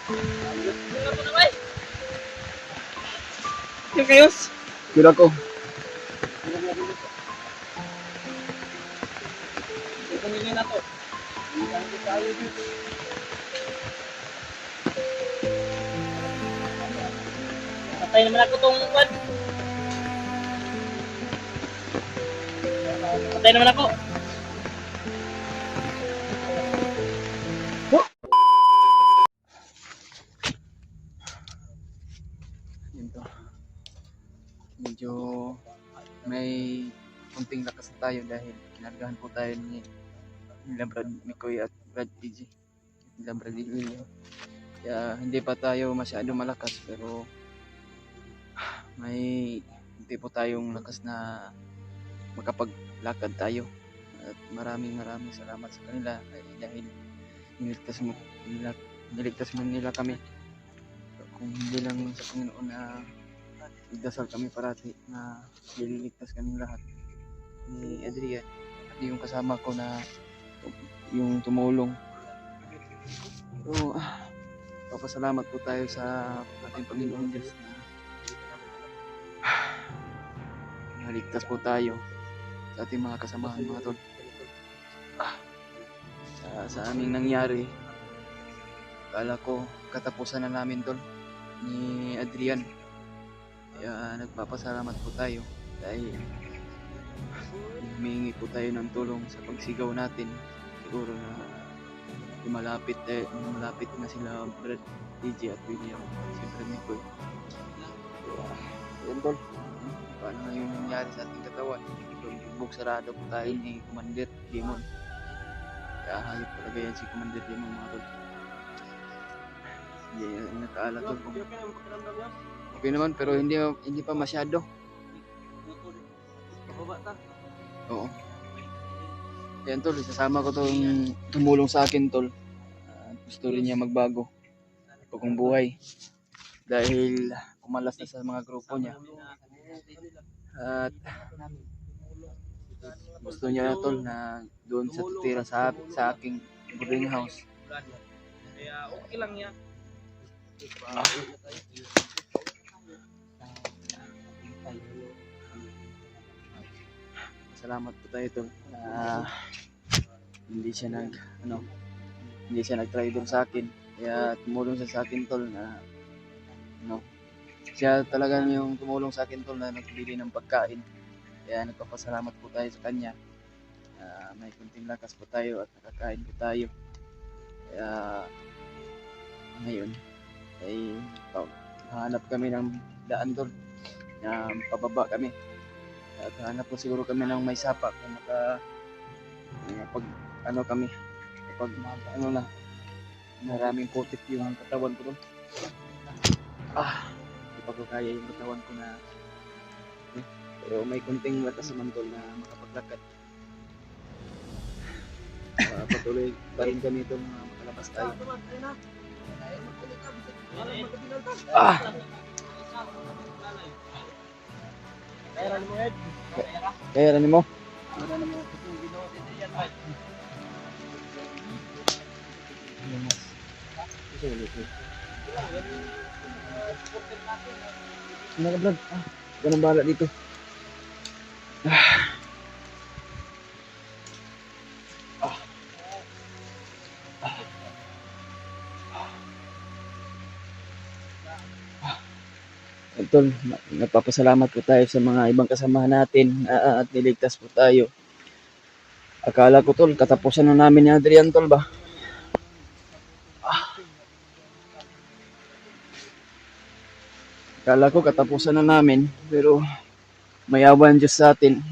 Yung kayos. Kira ko. Pumili na to. Patay naman ako tong kwan. Patay naman ako. Yun to. Medyo may kunting lakas na tayo dahil kinargahan po tayo ni Brad Mikoy at Brad PG. Nila Brad William. Kaya hindi pa tayo masyado malakas pero may hindi po tayong lakas na makapaglakad tayo. At maraming salamat sa kanila dahil niligtas mo nila kami. Kung hindi lang sa Panginoon na igdasal kami parati na liligtas kaming lahat ni Adrian at yung kasama ko na yung tumulong. Pero papasalamat po tayo sa ating Panginoon Diyos na naligtas po tayo sa ating mga kasamahan mga tol. Sa aming nangyari, akala ko katapusan na namin tol ni Adrian. Kaya nagpapasalamat po tayo dahil humingi po tayo ng tulong sa pagsigaw natin. Siguro na malapit na sila Brad DJ at William siyempre Mikoy. Yan tol, paano na yung nangyari sa ating katawan? Bugsarado po tayo ni Commander Demon. Kaya hayop talaga yan si Commander Demon mga tol. Hindi nakaalat tol kung okay naman pero hindi pa masyado. Oo. Yan tol, isasama ko tong tumulong sa akin tol. Gusto rin niya magbago pagkong buhay dahil kumalas na sa mga grupo niya. At gusto niya tol na doon sa tutira sa aking boarding house. Kaya okay lang yan. Salamat po tayo tol. Hindi siya nag-traitor sa akin. Kaya tumulong siya sa akin tol na siya talaga yung tumulong sa akin tol na nagbili ng pagkain. Kaya nagpapasalamat po tayo sa kanya. May kunting lakas po tayo at nakakain po tayo. Kaya ngayon ay hanap kami ng daan tol na pababa kami. At hanap po siguro kami ng may sapa kung kami kapag na maraming putik yung katawan ko doon. Hindi pa ko kaya yung katawan ko na pero may kunting lakas naman tol na makapaglakad. Patuloy pa rin kami itong makalabas tayo. Kaya rin mo? Ano ka Brad? Ganang bala dito. Tol, nagpapasalamat po tayo sa mga ibang kasamahan natin at niligtas po tayo. Akala ko tol, katapusan na namin ni Adrian tol ba? Akala ko katapusan na namin pero may awan Diyos sa atin.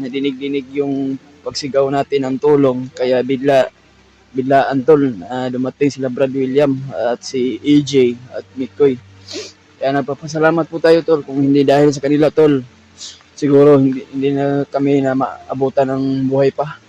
Nadinig-dinig yung pagsigaw natin ng tulong kaya biglaan tol dumating sila Brad William at si EJ at Mikoy. Kaya nagpapasalamat po tayo tol, kung hindi dahil sa kanila tol, siguro hindi na kami na maabutan ng buhay pa.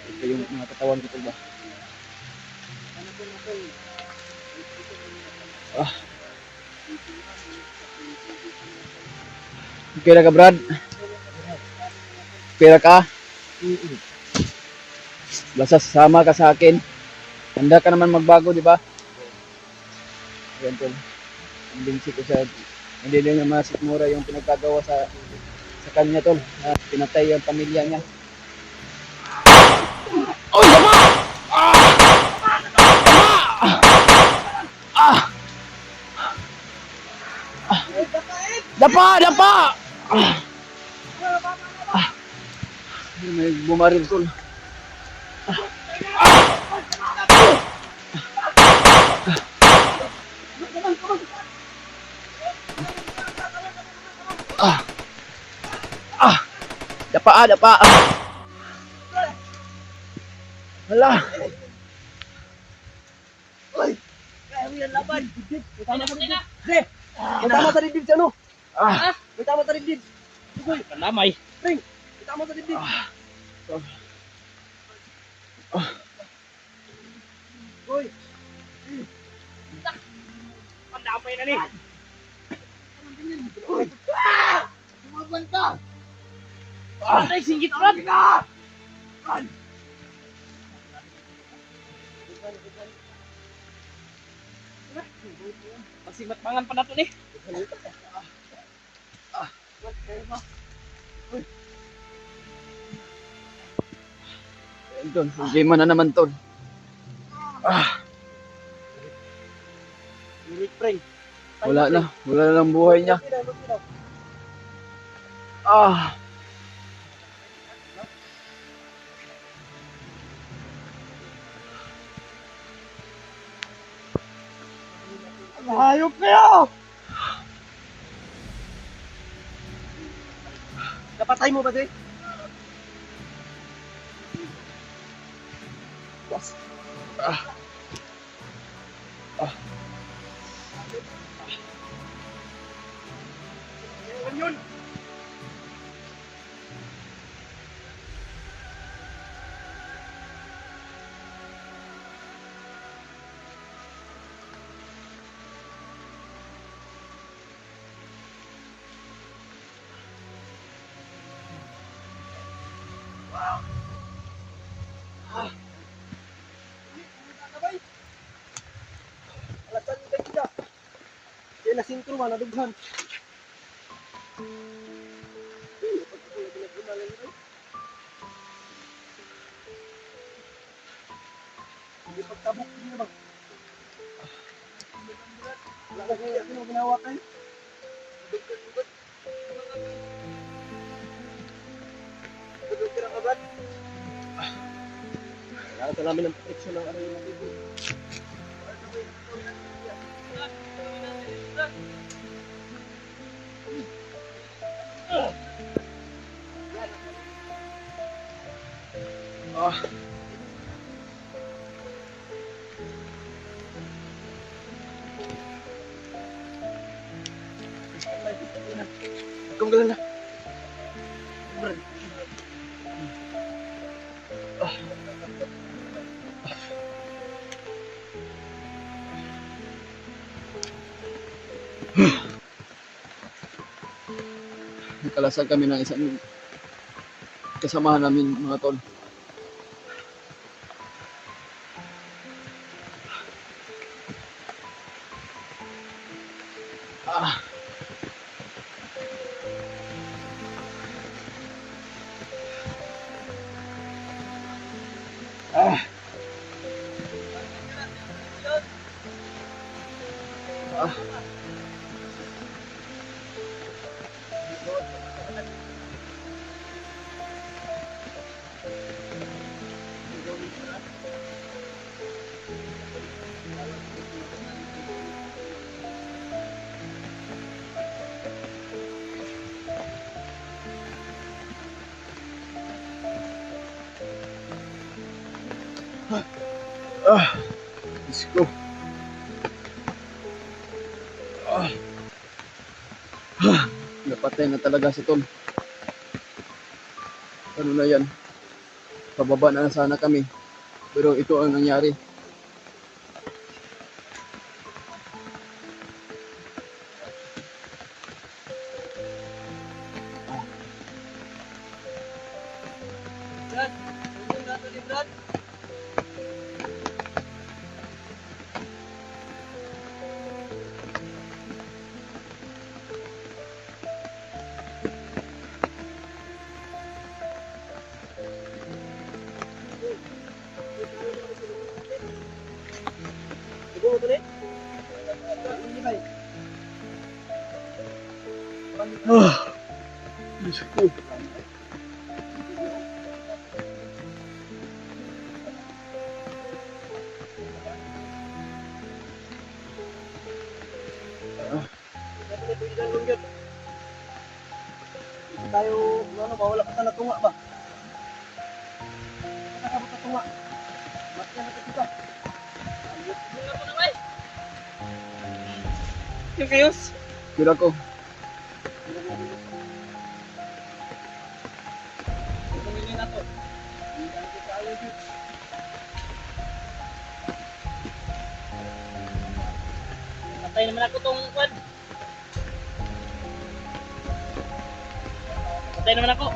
Ito yung mga katawan ko tol ba? Okay na ka, Brad? Pira ka? Basta sasama ka sa akin. Handa ka naman magbago, di ba? Yan, tol. Kumbinsi ko siya. Hindi din niya masikmura yung pinagkagawa sa kanya, tol. Na pinatay ang pamilya niya. Oh, dapa! Dapa! Dapa! May bumaril, tol. Dapa, dapa. Hala. Kaya mo yan laban. Tama sa dibdib. Pre, may tama sa dibdib siya, no? Ah. May tama sa dibdib. Pandamay. Pre, may tama sa dibdib. Uy, Pandamay na ni. sumaban ka! Ay, singgit Brad. Magsimatmangan pa na to ni. Ayun, tol. Hindi mo na naman, tol. Unique, pre. Wala na. Wala na lang buhay niya. Ah. Hayop kayo! Napatay mo ba, Jay? Yun! Alasan kita kita. Kaya nasintro man, nadughan. Hindi pagtabok, hindi na ba? Wala na kaya ako ginawa kayo. Dugkan. Dugkan ang agad. Kailangan sa namin ng proteksyon ng ano yung mga Kung galang na. Nakalasag kami ng isang kasamahan namin, mga tol. Let's go. Napatay na talaga si Tol. Ano na yan? Pababa na sana kami. Pero ito ang nangyari. Brad. Tulong nato ni Brad. Siguro ito rin? Hindi ba? Diyos ko. Tayo, ano ba, wala pa sa natunga ba? Wala ka tunga. Mas na kita. Tulong ako na, bay. Yung kayos. Kira ko. Tumingin na to. Patay naman ako tong kwan. Patay naman ako.